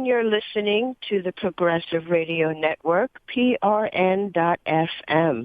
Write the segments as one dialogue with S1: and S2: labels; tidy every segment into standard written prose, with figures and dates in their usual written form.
S1: You're listening to the Progressive Radio Network, PRN.FM,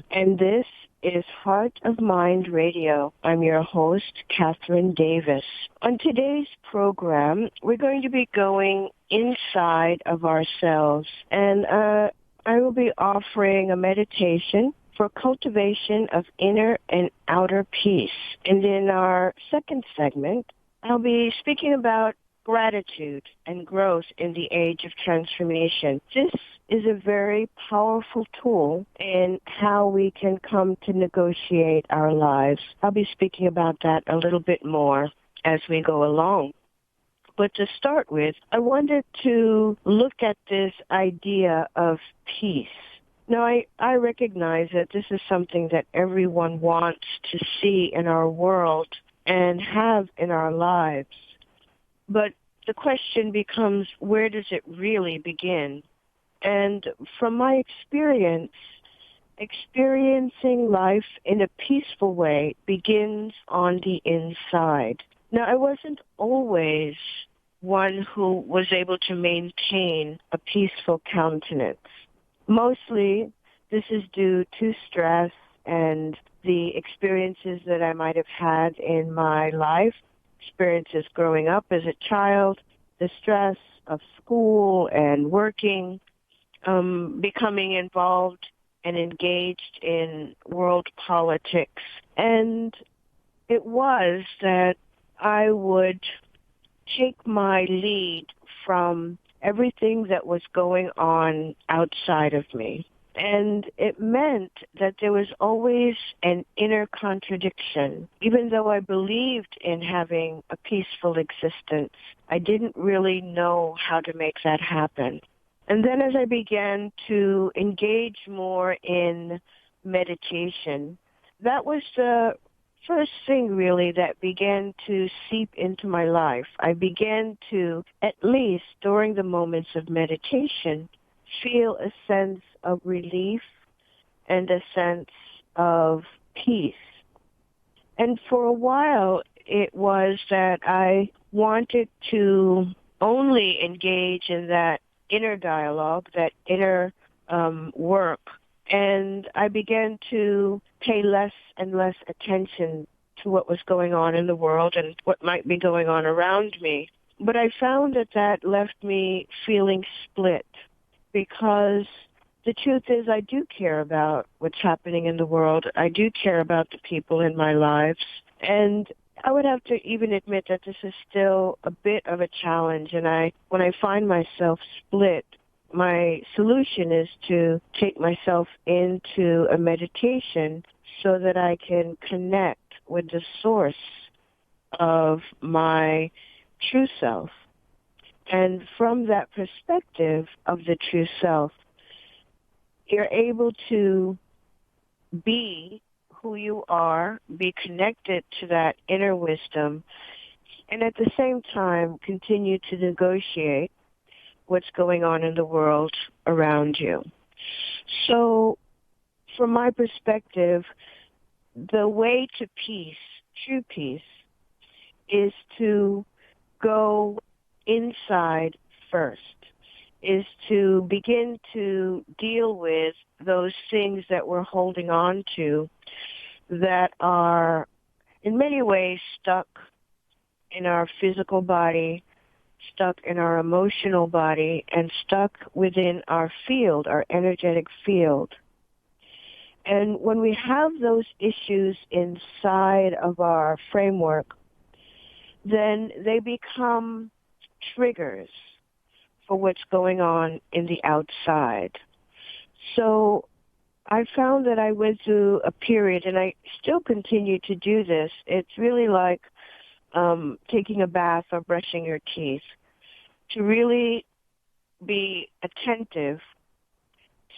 S1: and this is Heart of Mind Radio. I'm your host, Kathryn Davis. On today's program, we're going to be going inside of ourselves, and I will be offering a meditation for cultivation of inner and outer peace. And in our second segment, I'll be speaking about gratitude and growth in the age of transformation. This is a very powerful tool in how we can come to negotiate our lives. I'll be speaking about that a little bit more as we go along. But to start with, I wanted to look at this idea of peace. Now, I recognize that this is something that everyone wants to see in our world and have in our lives. But the question becomes, where does it really begin? And from my experience, experiencing life in a peaceful way begins on the inside. Now, I wasn't always one who was able to maintain a peaceful countenance. Mostly, this is due to stress and the experiences that I might have had in my life, experiences growing up as a child, the stress of school and working, becoming involved and engaged in world politics. And it was that I would take my lead from everything that was going on outside of me. And it meant that there was always an inner contradiction. Even though I believed in having a peaceful existence, I didn't really know how to make that happen. And then as I began to engage more in meditation, that was the first thing really that began to seep into my life. I began to, at least during the moments of meditation, feel a sense of relief and a sense of peace. And for a while, it was that I wanted to only engage in that inner dialogue, that inner work. And I began to pay less and less attention to what was going on in the world and what might be going on around me. But I found that that left me feeling split, because the truth is I do care about what's happening in the world. I do care about the people in my lives. And I would have to even admit that this is still a bit of a challenge. And when I find myself split, my solution is to take myself into a meditation so that I can connect with the source of my true self. And from that perspective of the true self, you're able to be who you are, be connected to that inner wisdom, and at the same time continue to negotiate what's going on in the world around you. So from my perspective, the way to peace, true peace, is to go inside first, is to begin to deal with those things that we're holding on to that are in many ways stuck in our physical body, stuck in our emotional body, and stuck within our field, our energetic field. And when we have those issues inside of our framework, then they become triggers for what's going on in the outside. So I found that I went through a period, and I still continue to do this. It's really like taking a bath or brushing your teeth, to really be attentive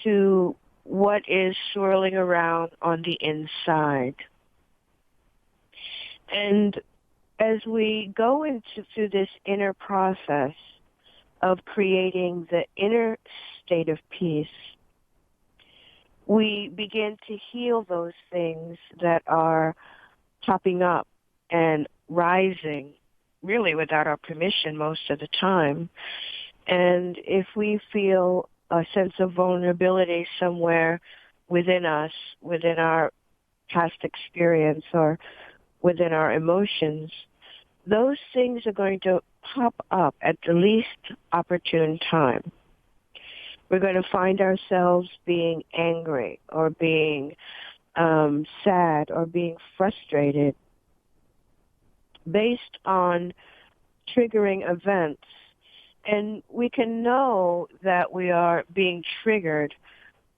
S1: to what is swirling around on the inside. And as we go through this inner process of creating the inner state of peace, we begin to heal those things that are popping up and rising, really without our permission most of the time. And if we feel a sense of vulnerability somewhere within us, within our past experience or within our emotions, those things are going to pop up at the least opportune time. We're going to find ourselves being angry or being sad or being frustrated based on triggering events. And we can know that we are being triggered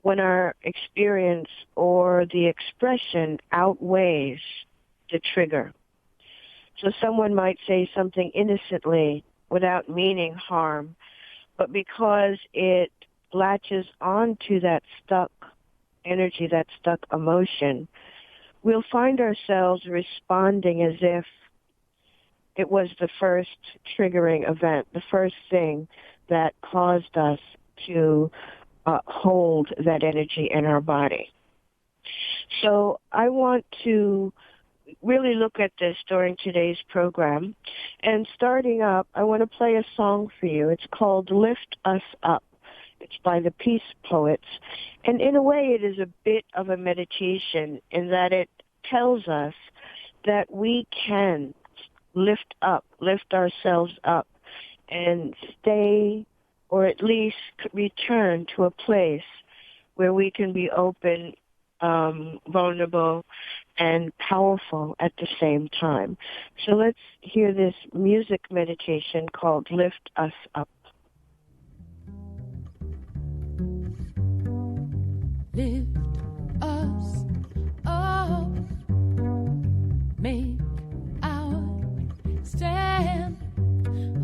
S1: when our experience or the expression outweighs the trigger. So someone might say something innocently without meaning harm, but because it latches onto that stuck energy, that stuck emotion, we'll find ourselves responding as if it was the first triggering event, the first thing that caused us to hold that energy in our body. So I want to really look at this during today's program. And starting up, I want to play a song for you. It's called Lift Us Up. It's by the Peace Poets. And in a way, it is a bit of a meditation in that it tells us that we can lift ourselves up, and stay, or at least return to a place where we can be open, vulnerable, and powerful at the same time. So let's hear this music meditation called Lift Us Up.
S2: Lift us up, make our stand,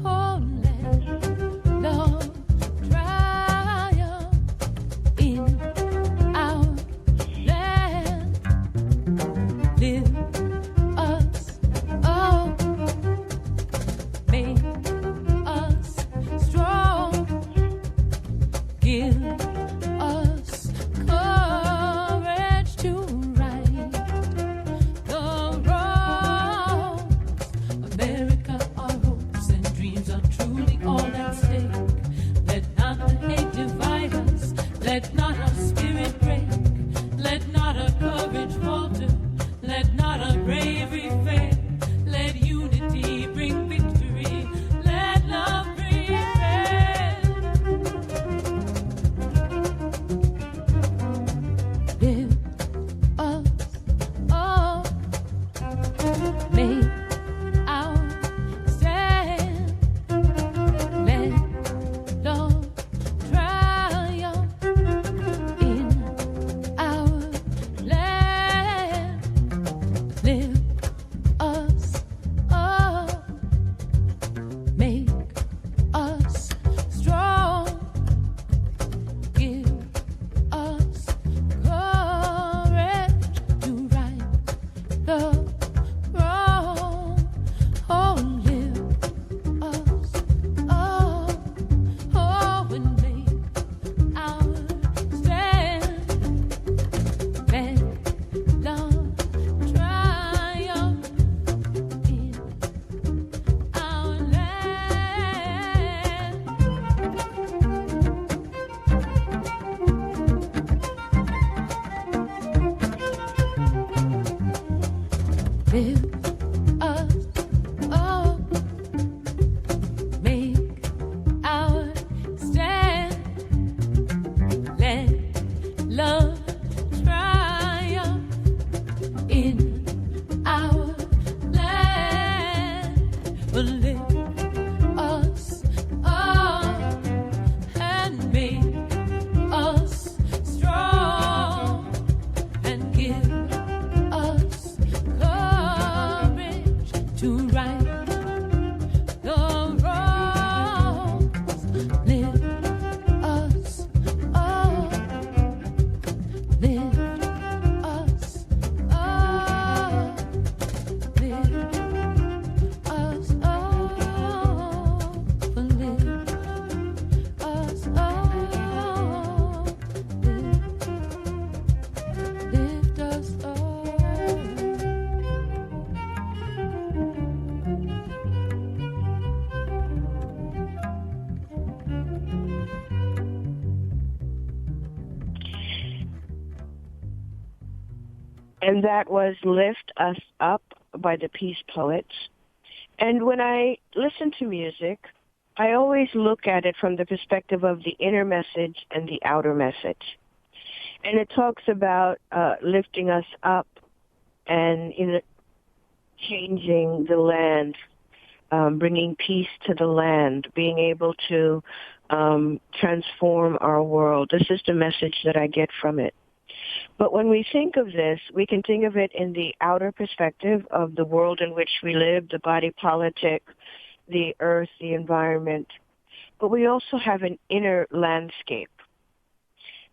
S2: oh, let love triumph in our land. Lift us up, make us strong, give us courage.
S1: And that was Lift Us Up by the Peace Poets. And when I listen to music, I always look at it from the perspective of the inner message and the outer message. And it talks about lifting us up and changing the land, bringing peace to the land, being able to transform our world. This is the message that I get from it. But when we think of this, we can think of it in the outer perspective of the world in which we live, the body politic, the earth, the environment. But we also have an inner landscape.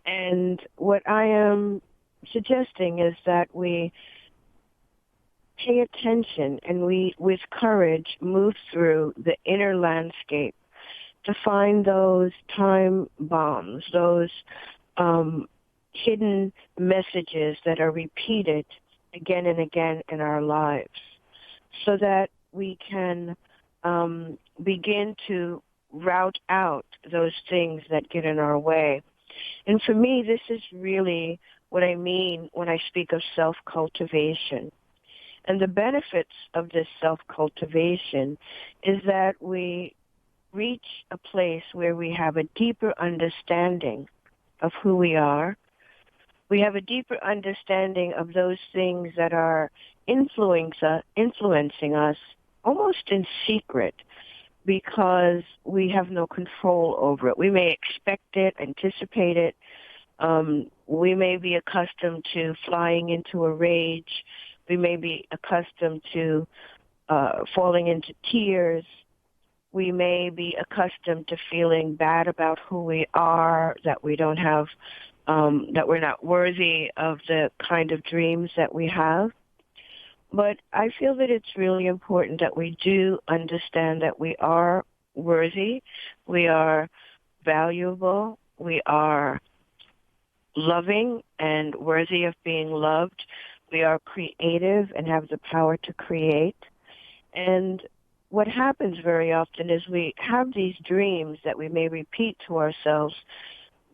S1: And what I am suggesting is that we pay attention and we, with courage, move through the inner landscape to find those time bombs, those hidden messages that are repeated again and again in our lives, so that we can begin to route out those things that get in our way. And for me, this is really what I mean when I speak of self-cultivation. And the benefits of this self-cultivation is that we reach a place where we have a deeper understanding of who we are. We have a deeper understanding of those things that are influencing us almost in secret, because we have no control over it. We may expect it, anticipate it. We may be accustomed to flying into a rage. We may be accustomed to falling into tears. We may be accustomed to feeling bad about who we are, that we don't have, that we're not worthy of the kind of dreams that we have. But I feel that it's really important that we do understand that we are worthy, we are valuable, we are loving and worthy of being loved. We are creative and have the power to create. And what happens very often is we have these dreams that we may repeat to ourselves,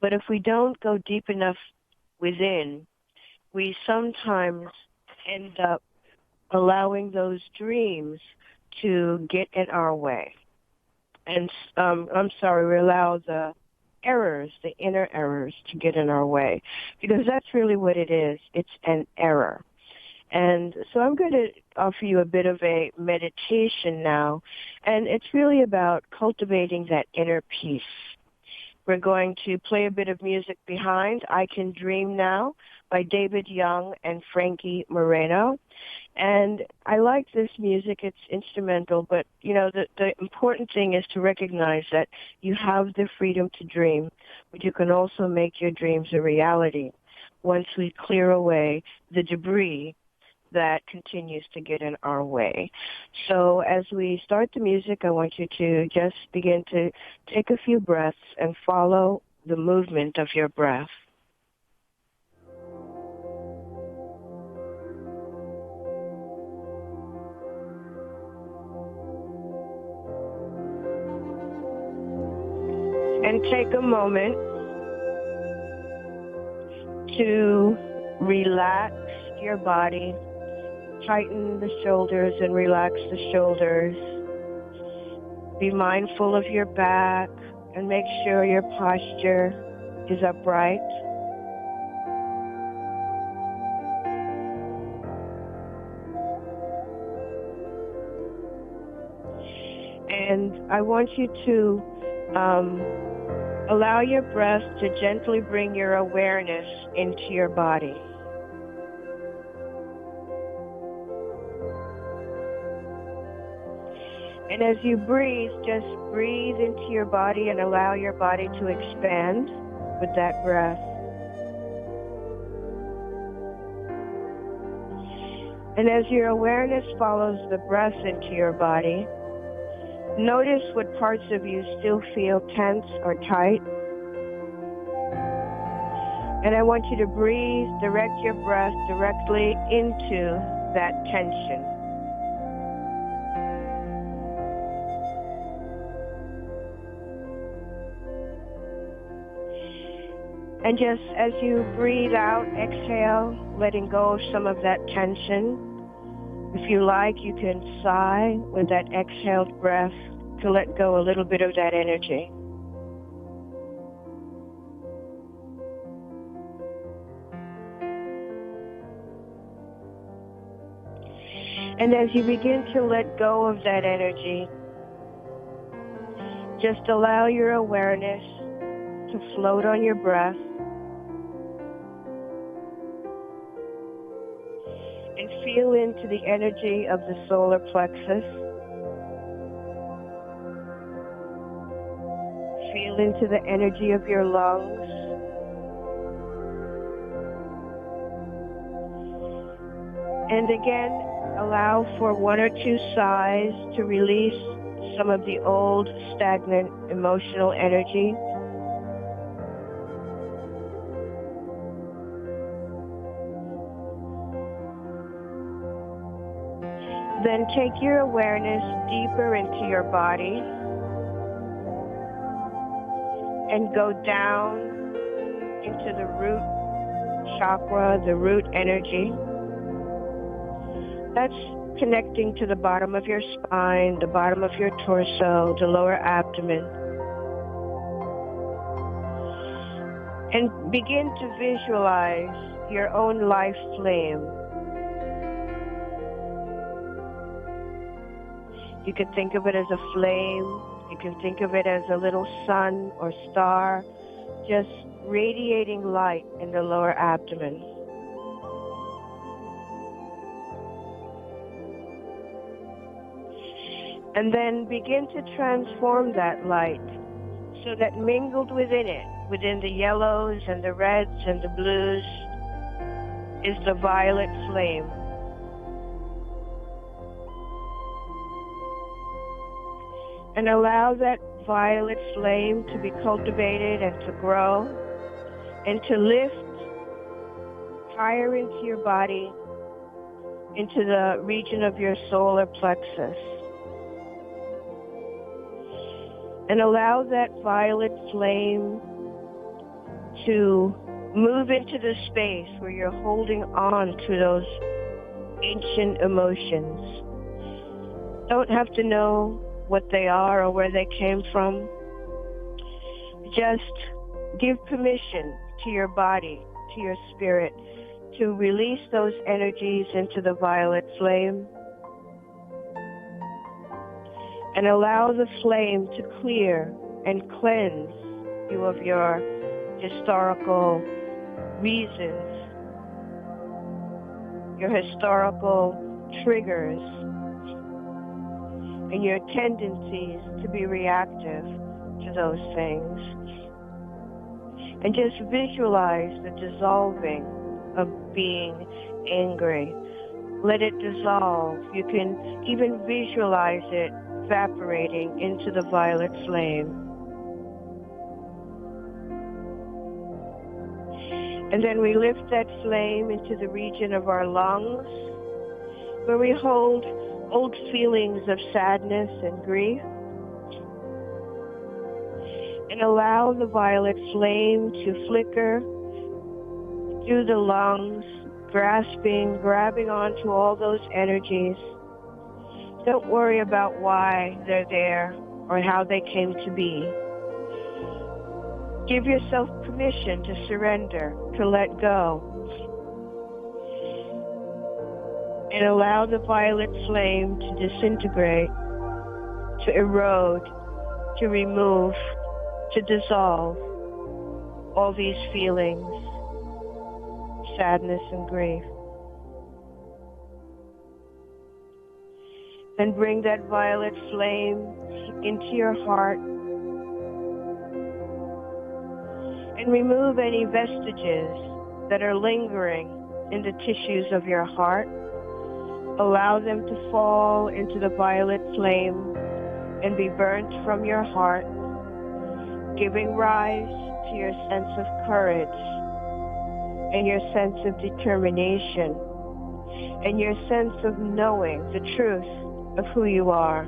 S1: but if we don't go deep enough within, we sometimes end up allowing those dreams to get in our way. And we allow the errors, the inner errors, to get in our way, because that's really what it is. It's an error. And so I'm going to offer you a bit of a meditation now, and it's really about cultivating that inner peace. We're going to play a bit of music behind, I Can Dream Now, by David Young and Frankie Moreno. And I like this music. It's instrumental, but, you know, the important thing is to recognize that you have the freedom to dream, but you can also make your dreams a reality once we clear away the debris that continues to get in our way. So as we start the music, I want you to just begin to take a few breaths and follow the movement of your breath. And take a moment to relax your body, tighten the shoulders and relax the shoulders. Be mindful of your back and make sure your posture is upright. And I want you to allow your breath to gently bring your awareness into your body. And as you breathe, just breathe into your body and allow your body to expand with that breath. And as your awareness follows the breath into your body, notice what parts of you still feel tense or tight. And I want you to breathe, direct your breath directly into that tension. And just as you breathe out, exhale, letting go of some of that tension. If you like, you can sigh with that exhaled breath to let go a little bit of that energy. And as you begin to let go of that energy, just allow your awareness to float on your breath. And feel into the energy of the solar plexus. Feel into the energy of your lungs. And again, allow for one or two sighs to release some of the old, stagnant, emotional energy. Then take your awareness deeper into your body and go down into the root chakra, the root energy. That's connecting to the bottom of your spine, the bottom of your torso, the lower abdomen. And begin to visualize your own life flame. You can think of it as a flame. You can think of it as a little sun or star, just radiating light in the lower abdomen. And then begin to transform that light so that mingled within it, within the yellows and the reds and the blues, is the violet flame. And allow that violet flame to be cultivated and to grow and to lift higher into your body, into the region of your solar plexus. And allow that violet flame to move into the space where you're holding on to those ancient emotions. Don't have to know what they are or where they came from. Just give permission to your body, to your spirit, to release those energies into the violet flame. And allow the flame to clear and cleanse you of your historical reasons, your historical triggers, and your tendencies to be reactive to those things. And just visualize the dissolving of being angry. Let it dissolve. You can even visualize it evaporating into the violet flame. And then we lift that flame into the region of our lungs, where we hold old feelings of sadness and grief, and allow the violet flame to flicker through the lungs grabbing onto all those energies. Don't worry about why they're there or how they came to be. Give yourself permission to surrender, to let go, and allow the violet flame to disintegrate, to erode, to remove, to dissolve all these feelings, sadness and grief. Then bring that violet flame into your heart and remove any vestiges that are lingering in the tissues of your heart. Allow them to fall into the violet flame and be burnt from your heart, giving rise to your sense of courage and your sense of determination and your sense of knowing the truth of who you are.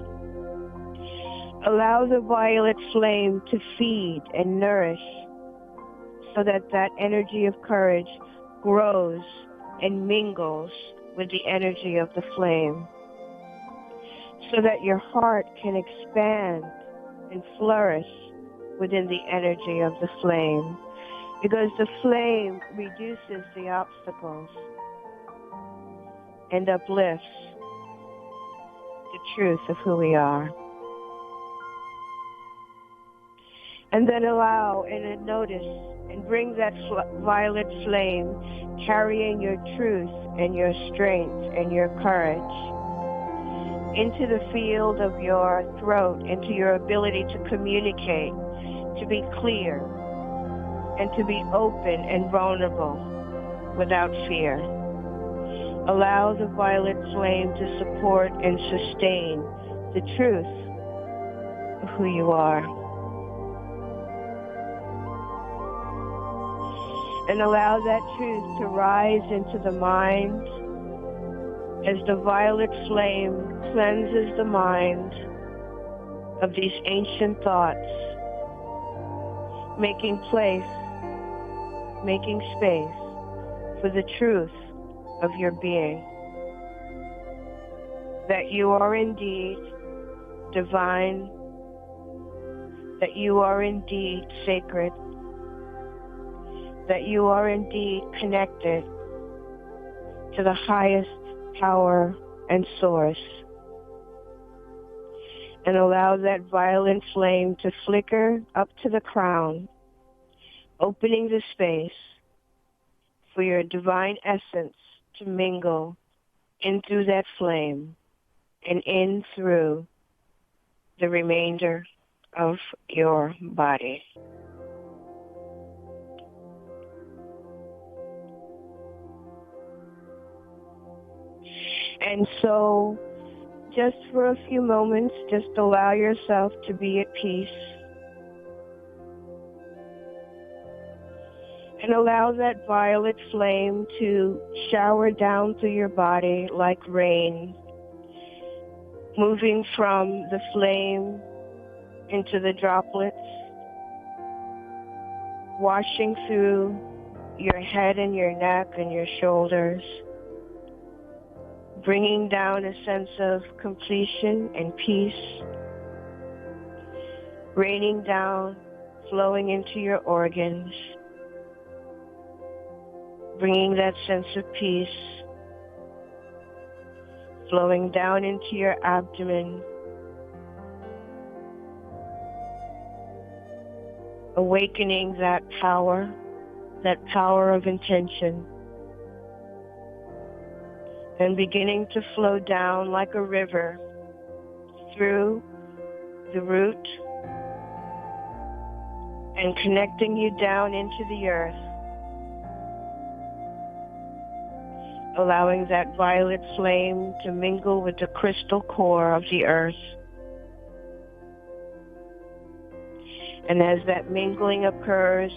S1: Allow the violet flame to feed and nourish so that that energy of courage grows and mingles with the energy of the flame, so that your heart can expand and flourish within the energy of the flame, because the flame reduces the obstacles and uplifts the truth of who we are. And then allow and notice and bring that violet flame carrying your truth and your strength and your courage into the field of your throat, into your ability to communicate, to be clear, and to be open and vulnerable without fear. Allow the violet flame to support and sustain the truth of who you are. And allow that truth to rise into the mind as the violet flame cleanses the mind of these ancient thoughts, making place, making space for the truth of your being, that you are indeed divine, that you are indeed sacred, that you are indeed connected to the highest power and source. And allow that violet flame to flicker up to the crown, opening the space for your divine essence to mingle in through that flame and in through the remainder of your body. And so, just for a few moments, just allow yourself to be at peace. And allow that violet flame to shower down through your body like rain, moving from the flame into the droplets, washing through your head and your neck and your shoulders, bringing down a sense of completion and peace, raining down, flowing into your organs, bringing that sense of peace, flowing down into your abdomen, awakening that power of intention, and beginning to flow down like a river through the root and connecting you down into the earth, allowing that violet flame to mingle with the crystal core of the earth. And as that mingling occurs,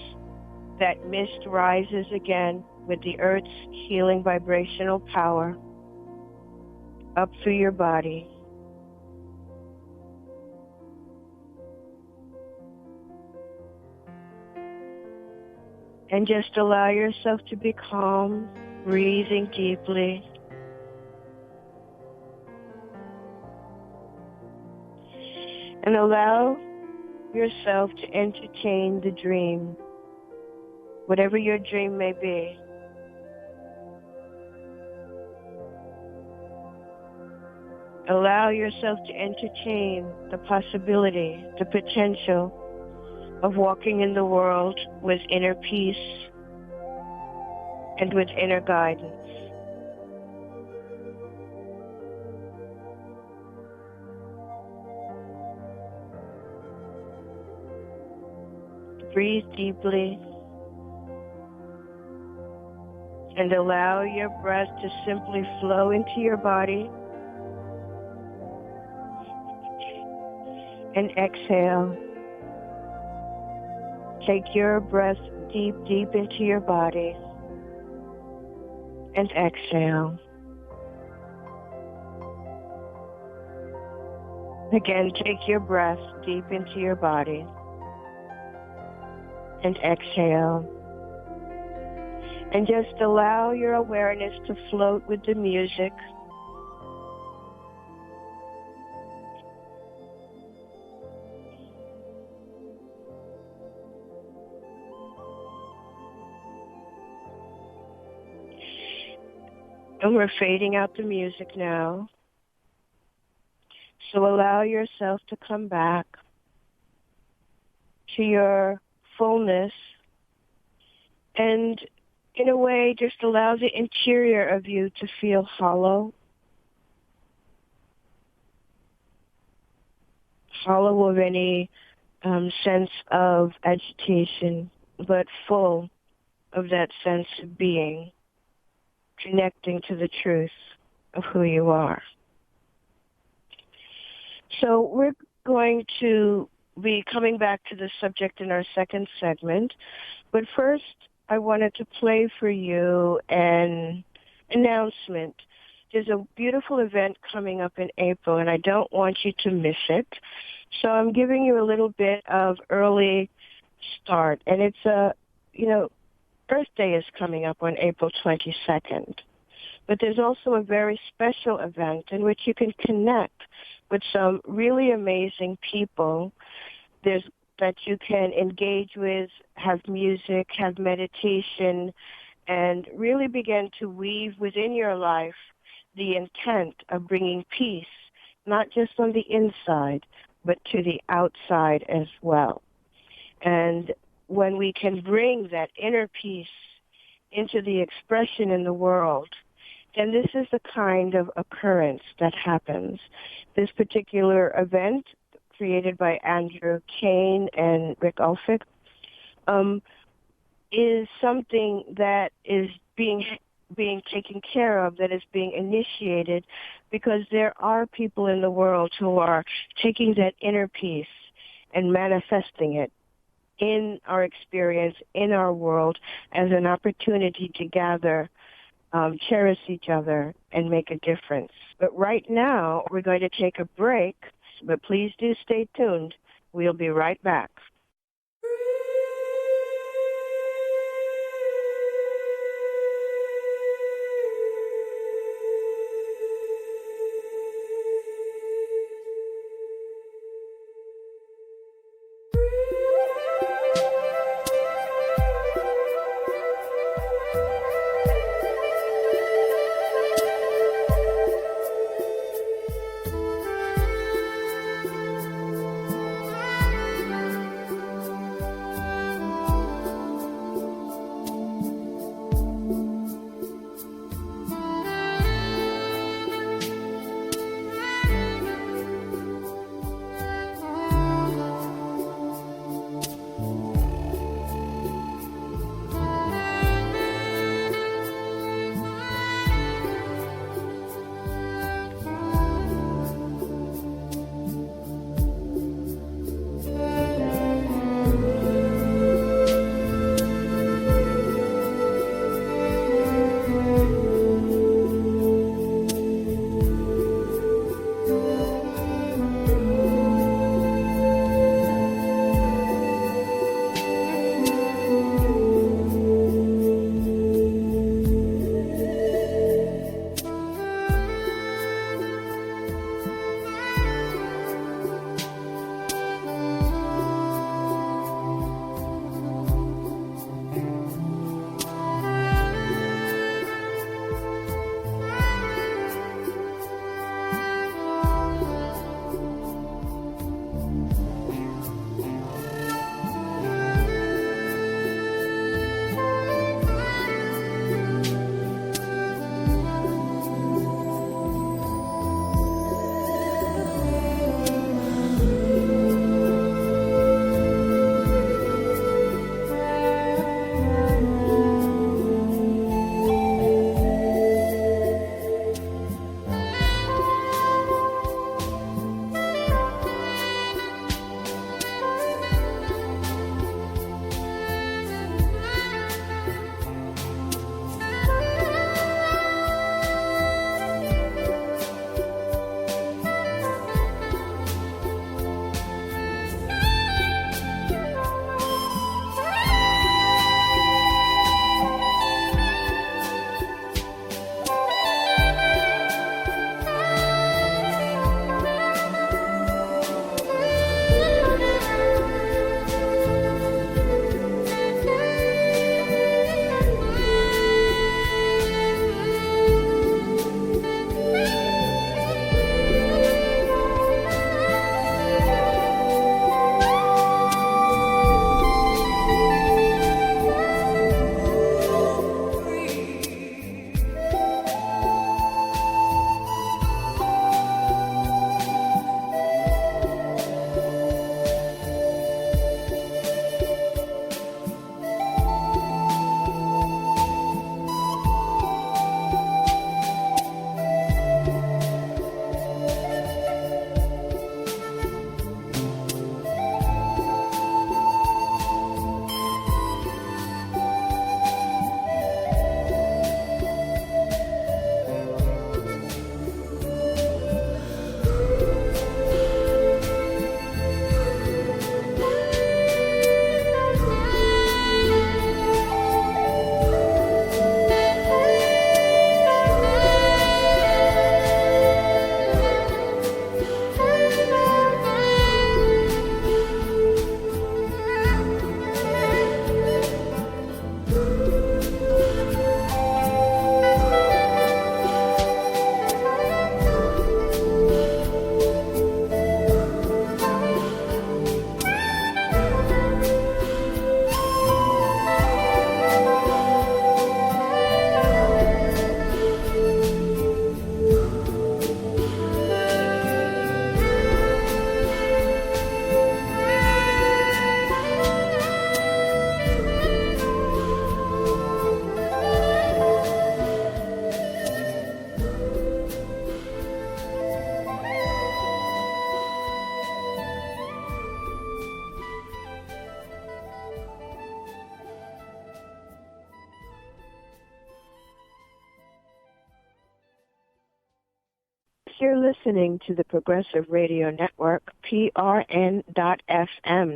S1: that mist rises again with the earth's healing vibrational power up through your body. And just allow yourself to be calm breathing deeply. And allow yourself to entertain the dream, whatever your dream may be. Allow yourself to entertain the possibility, the potential of walking in the world with inner peace and with inner guidance. Breathe deeply and allow your breath to simply flow into your body. And exhale. Take your breath deep, deep into your body. And exhale. Again, take your breath deep into your body. And exhale. And just allow your awareness to float with the music. And we're fading out the music now. So allow yourself to come back to your fullness and in a way just allow the interior of you to feel hollow. Hollow of any sense of agitation, but full of that sense of being, connecting to the truth of who you are. So we're going to be coming back to the subject in our second segment, but first I wanted to play for you an announcement. There's a beautiful event coming up in April, and I don't want you to miss it. So I'm giving you a little bit of early start, and it's Earth Day is coming up on April 22nd. But there's also a very special event in which you can connect with some really amazing people that you can engage with, have music, have meditation, and really begin to weave within your life the intent of bringing peace, not just on the inside, but to the outside as well. And when we can bring that inner peace into the expression in the world, then this is the kind of occurrence that happens. This particular event, created by Andrew Kane and Rick Ulfik, is something that is being taken care of, that is being initiated, because there are people in the world who are taking that inner peace and manifesting it in our experience, in our world, as an opportunity to gather, cherish each other, and make a difference. But right now, we're going to take a break, but please do stay tuned. We'll be right back. you're listening to the Progressive Radio Network, PRN.FM.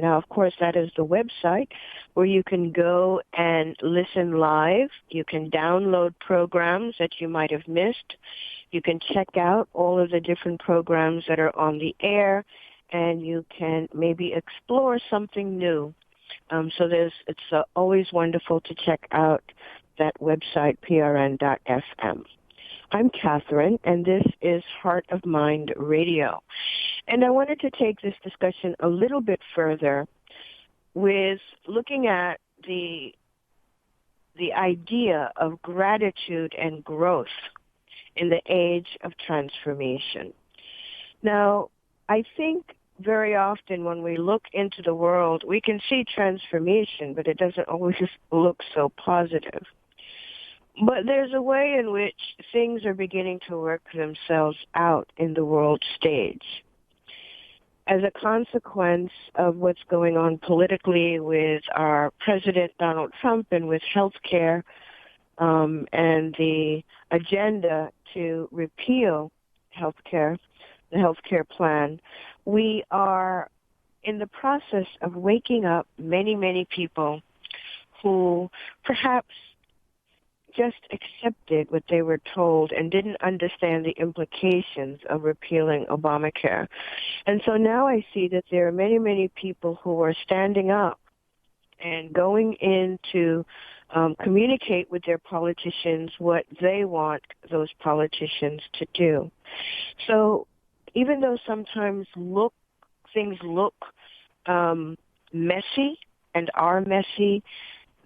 S1: Now, of course, that is the website where you can go and listen live. You can download programs that you might have missed. You can check out all of the different programs that are on the air, and you can maybe explore something new. So it's always wonderful to check out that website, prn.fm. I'm Kathryn, and this is Heart of Mind Radio. And I wanted to take this discussion a little bit further with looking at the idea of gratitude and growth in the age of transformation. Now, I think very often when we look into the world, we can see transformation, but it doesn't always look so positive. But there's a way in which things are beginning to work themselves out in the world stage. As a consequence of what's going on politically with our President Donald Trump and with health care and the agenda to repeal health care, the health care plan, we are in the process of waking up many, many people who perhaps just accepted what they were told and didn't understand the implications of repealing Obamacare. And so now I see that there are many, many people who are standing up and going in to communicate with their politicians what they want those politicians to do. So even though sometimes things look messy and are messy,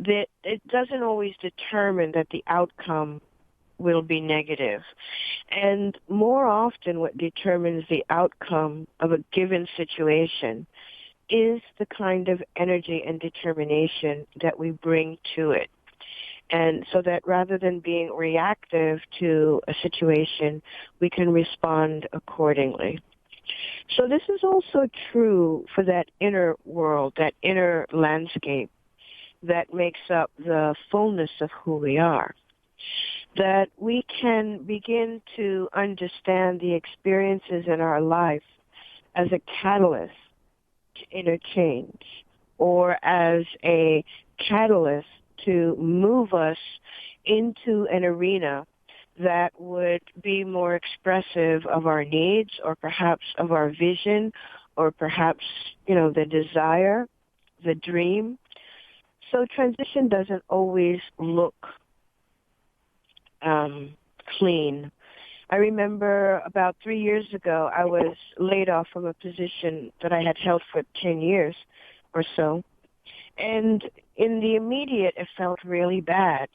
S1: that it doesn't always determine that the outcome will be negative. And more often what determines the outcome of a given situation is the kind of energy and determination that we bring to it. And so that rather than being reactive to a situation, we can respond accordingly. So this is also true for that inner world, that inner landscape that makes up the fullness of who we are, that we can begin to understand the experiences in our life as a catalyst to inner change, or as a catalyst to move us into an arena that would be more expressive of our needs, or perhaps of our vision, or perhaps, the desire, the dream. So transition doesn't always look clean. I remember about 3 years ago, I was laid off from a position that I had held for 10 years or so. And in the immediate, it felt really bad.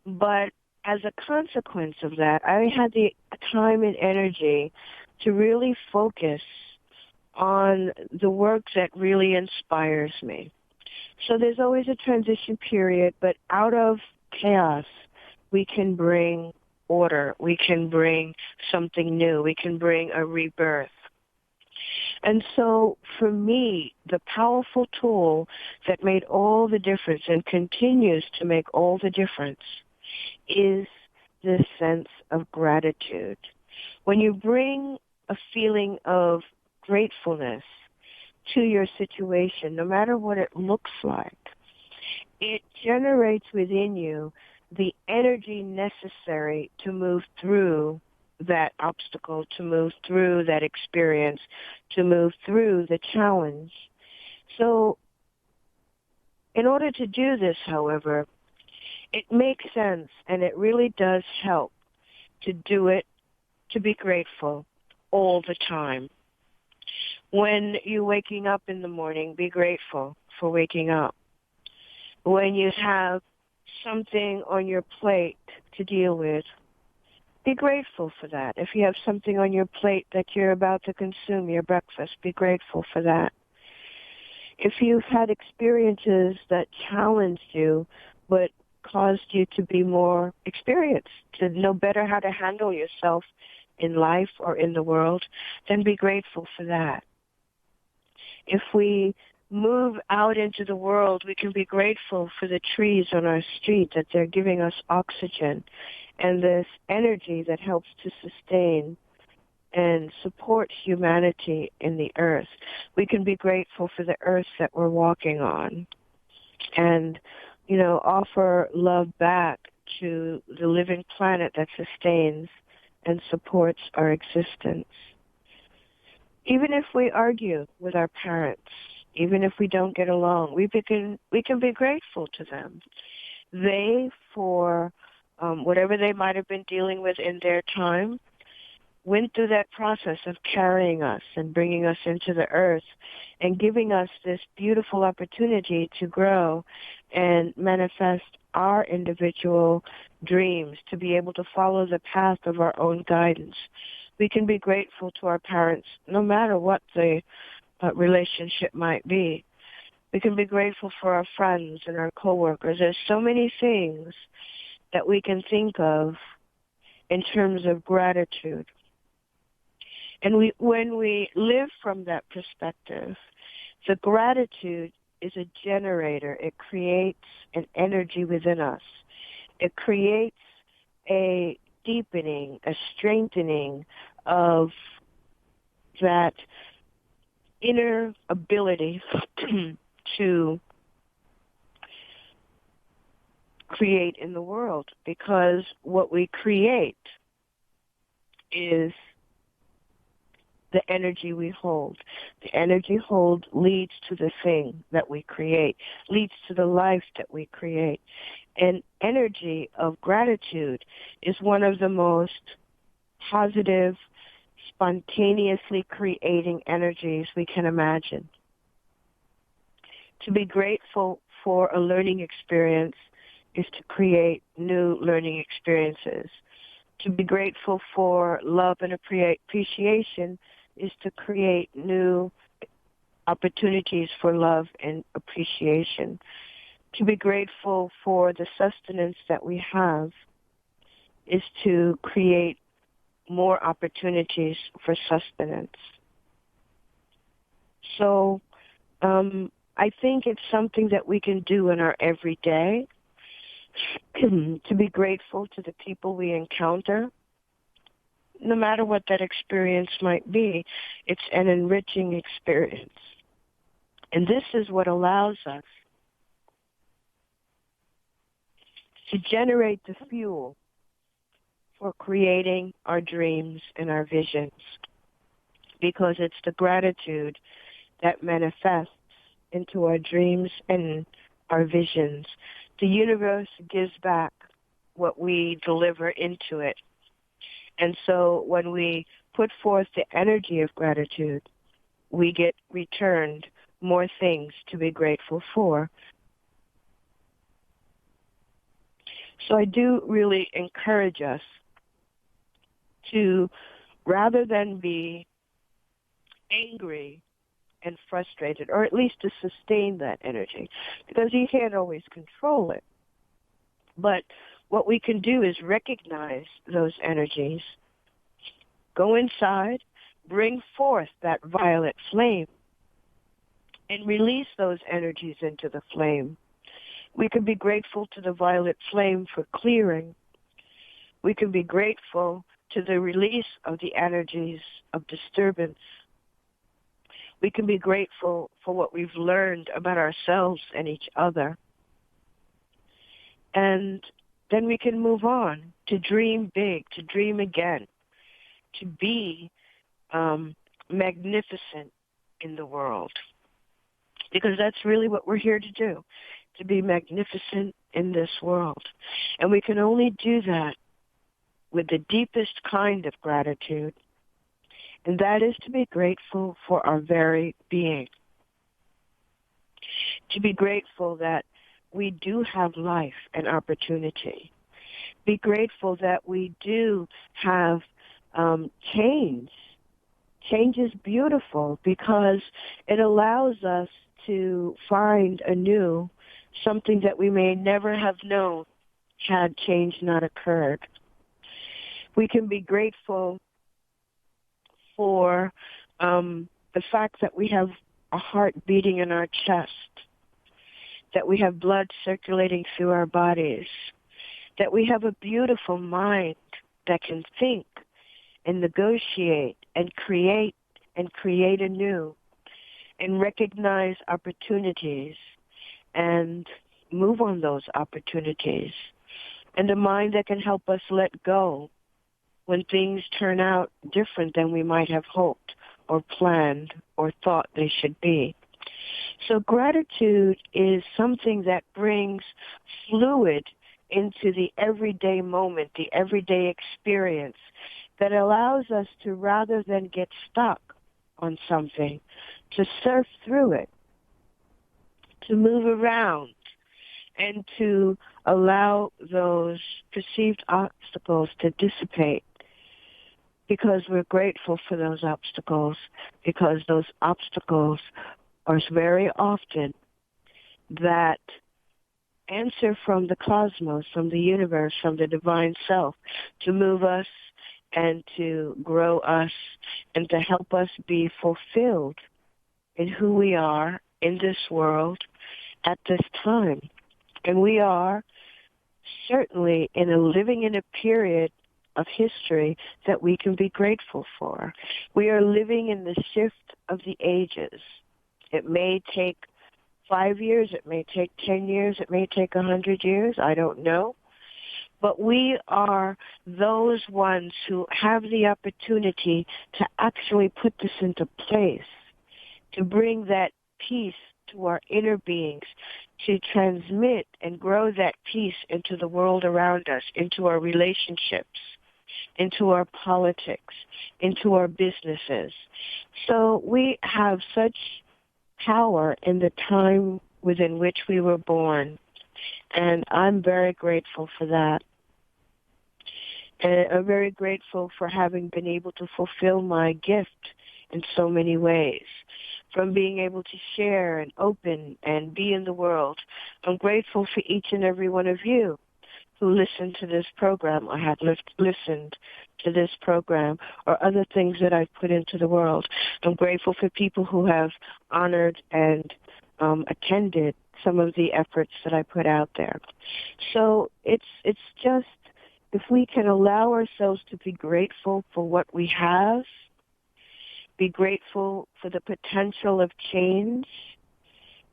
S1: But as a consequence of that, I had the time and energy to really focus on the work that really inspires me. So there's always a transition period, but out of chaos, we can bring order. We can bring something new. We can bring a rebirth. And so for me, the powerful tool that made all the difference and continues to make all the difference is this sense of gratitude. When you bring a feeling of gratefulness to your situation, no matter what it looks like, it generates within you the energy necessary to move through that obstacle, to move through that experience, to move through the challenge. So in order to do this, however, it makes sense, and it really does help to do it, to be grateful all the time. When you're waking up in the morning, be grateful for waking up. When you have something on your plate to deal with, be grateful for that. If you have something on your plate that you're about to consume, your breakfast, be grateful for that. If you've had experiences that challenged you but caused you to be more experienced, to know better how to handle yourself in life or in the world, then be grateful for that. If we move out into the world, we can be grateful for the trees on our street, that they're giving us oxygen and this energy that helps to sustain and support humanity in the earth. We can be grateful for the earth that we're walking on and, offer love back to the living planet that sustains and supports our existence. Even if we argue with our parents, even if we don't get along, we can be grateful to them. They, for whatever they might have been dealing with in their time, went through that process of carrying us and bringing us into the earth and giving us this beautiful opportunity to grow and manifest our individual dreams, to be able to follow the path of our own guidance. We can be grateful to our parents no matter what the relationship might be. We can be grateful for our friends and our coworkers. There's so many things that we can think of in terms of gratitude. And when we live from that perspective, the gratitude is a generator. It creates an energy within us. It creates a deepening, a strengthening of that inner ability to create in the world, because what we create is the energy we hold. The energy hold leads to the thing that we create, leads to the life that we create. And energy of gratitude is one of the most positive, spontaneously creating energies we can imagine. To be grateful for a learning experience is to create new learning experiences. To be grateful for love and appreciation is to create new opportunities for love and appreciation. To be grateful for the sustenance that we have is to create more opportunities for sustenance. So I think it's something that we can do in our everyday, to be grateful to the people we encounter, no matter what that experience might be. It's an enriching experience. And this is what allows us to generate the fuel for creating our dreams and our visions, because it's the gratitude that manifests into our dreams and our visions. The universe gives back what we deliver into it. And so when we put forth the energy of gratitude, we get returned more things to be grateful for. So I do really encourage us to, rather than be angry and frustrated, or at least to sustain that energy, because you can't always control it. But what we can do is recognize those energies, go inside, bring forth that violet flame, and release those energies into the flame. We can be grateful to the violet flame for clearing. We can be grateful to the release of the energies of disturbance. We can be grateful for what we've learned about ourselves and each other. And then we can move on to dream big, to dream again, to be magnificent in the world. Because that's really what we're here to do, to be magnificent in this world. And we can only do that with the deepest kind of gratitude, and that is to be grateful for our very being. To be grateful that we do have life and opportunity. Be grateful that we do have change. Change is beautiful because it allows us to find anew something that we may never have known had change not occurred. We can be grateful for the fact that we have a heart beating in our chest, that we have blood circulating through our bodies, that we have a beautiful mind that can think and negotiate and create anew, and recognize opportunities and move on those opportunities. And a mind that can help us let go when things turn out different than we might have hoped or planned or thought they should be. So gratitude is something that brings fluid into the everyday moment, the everyday experience, that allows us to, rather than get stuck on something, to surf through it, to move around, and to allow those perceived obstacles to dissipate, because we're grateful for those obstacles, because those obstacles are very often that answer from the cosmos, from the universe, from the divine self, to move us and to grow us and to help us be fulfilled in who we are in this world at this time. And we are certainly living in a period of history that we can be grateful for. We are living in the shift of the ages. It may take 5 years, it may take 10 years, it may take 100 years, I don't know. But we are those ones who have the opportunity to actually put this into place, to bring that peace to our inner beings, to transmit and grow that peace into the world around us, into our relationships, into our politics, into our businesses. So we have such power in the time within which we were born, and I'm very grateful for that. And I'm very grateful for having been able to fulfill my gift in so many ways, from being able to share and open and be in the world. I'm grateful for each and every one of you who listened to this program or have listened to this program or other things that I've put into the world. I'm grateful for people who have honored and attended some of the efforts that I put out there. So it's just, if we can allow ourselves to be grateful for what we have, be grateful for the potential of change,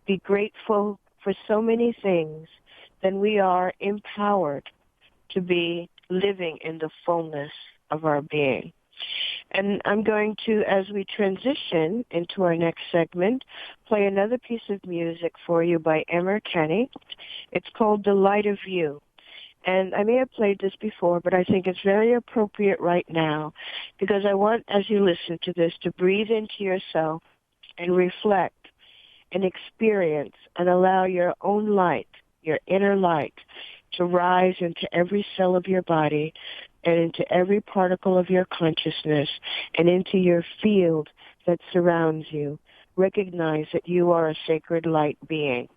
S1: be grateful for so many things, then we are empowered to be living in the fullness of our being. And I'm going to, as we transition into our next segment, play another piece of music for you by Emmer Kenny. It's called The Light of You. And I may have played this before, but I think it's very appropriate right now, because I want, as you listen to this, to breathe into yourself and reflect and experience and allow your own light, your inner light, to rise into every cell of your body and into every particle of your consciousness and into your field that surrounds you. Recognize that you are a sacred light being.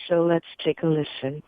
S1: So let's take a listen.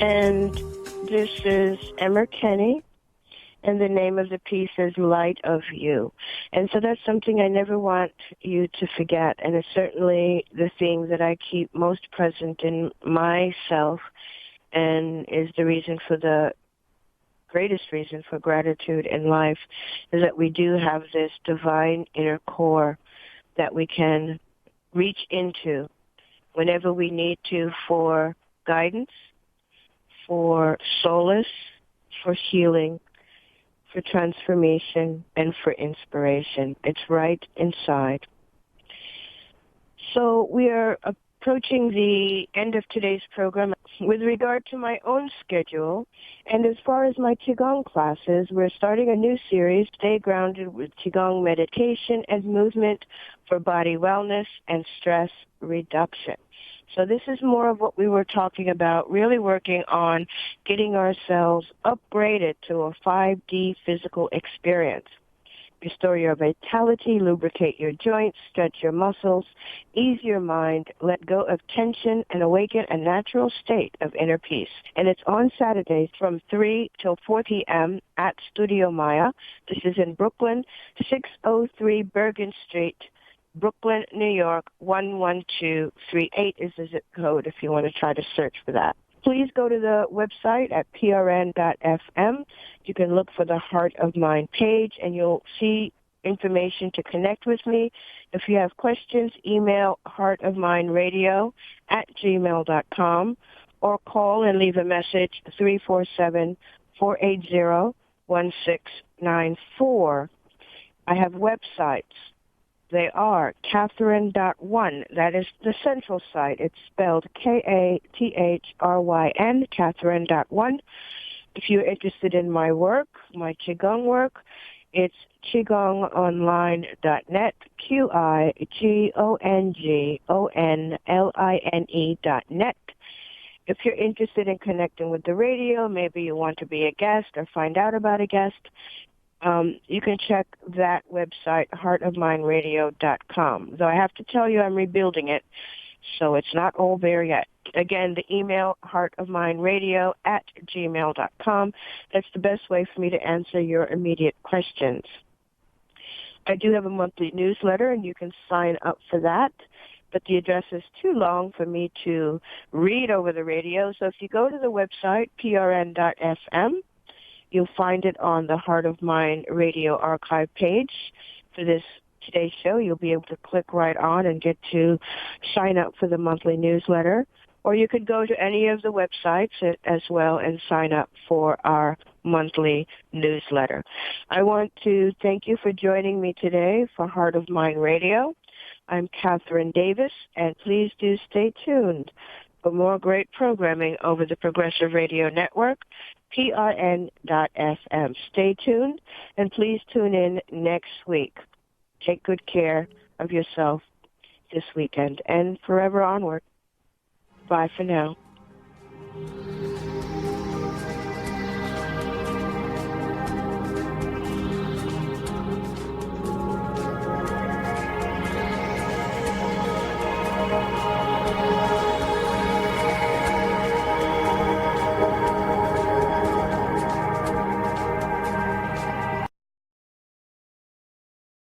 S1: And this is Emmer Kenny, and the name of the piece is Light of You. And so that's something I never want you to forget, and it's certainly the thing that I keep most present in myself and is the reason for the greatest reason for gratitude in life, is that we do have this divine inner core that we can reach into whenever we need to for guidance, for solace, for healing, for transformation, and for inspiration. It's right inside. So we are approaching the end of today's program. With regard to my own schedule, and as far as my Qigong classes, we're starting a new series, Stay Grounded with Qigong Meditation and Movement for Body Wellness and Stress Reduction. So this is more of what we were talking about, really working on getting ourselves upgraded to a 5D physical experience. Restore your vitality, lubricate your joints, stretch your muscles, ease your mind, let go of tension, and awaken a natural state of inner peace. And it's on Saturdays from 3 till 4 p.m. at Studio Maya. This is in Brooklyn, 603 Bergen Street, Brooklyn, New York, 11238 is the zip code if you want to try to search for that. Please go to the website at prn.fm. You can look for the Heart of Mind page, and you'll see information to connect with me. If you have questions, email heartofmindradio@gmail.com or call and leave a message 347-480-1694. I have websites. They are Kathryn.1. That is the central site. It's spelled Kathryn, Kathryn.1. If you're interested in my work, my Qigong work, it's QigongOnline.net, QigongOnline.net. If you're interested in connecting with the radio, maybe you want to be a guest or find out about a guest, you can check that website, heartofmindradio.com. Though I have to tell you, I'm rebuilding it, so it's not all there yet. Again, the email, heartofmindradio@gmail.com. That's the best way for me to answer your immediate questions. I do have a monthly newsletter, and you can sign up for that, but the address is too long for me to read over the radio. So if you go to the website, prn.fm, you'll find it on the Heart of Mind Radio archive page for today's show. You'll be able to click right on and get to sign up for the monthly newsletter. Or you could go to any of the websites as well and sign up for our monthly newsletter. I want to thank you for joining me today for Heart of Mind Radio. I'm Kathryn Davis, and please do stay tuned for more great programming over the Progressive Radio Network, prn.fm. Stay tuned, and please tune in next week. Take good care of yourself this weekend and forever onward. Bye for now.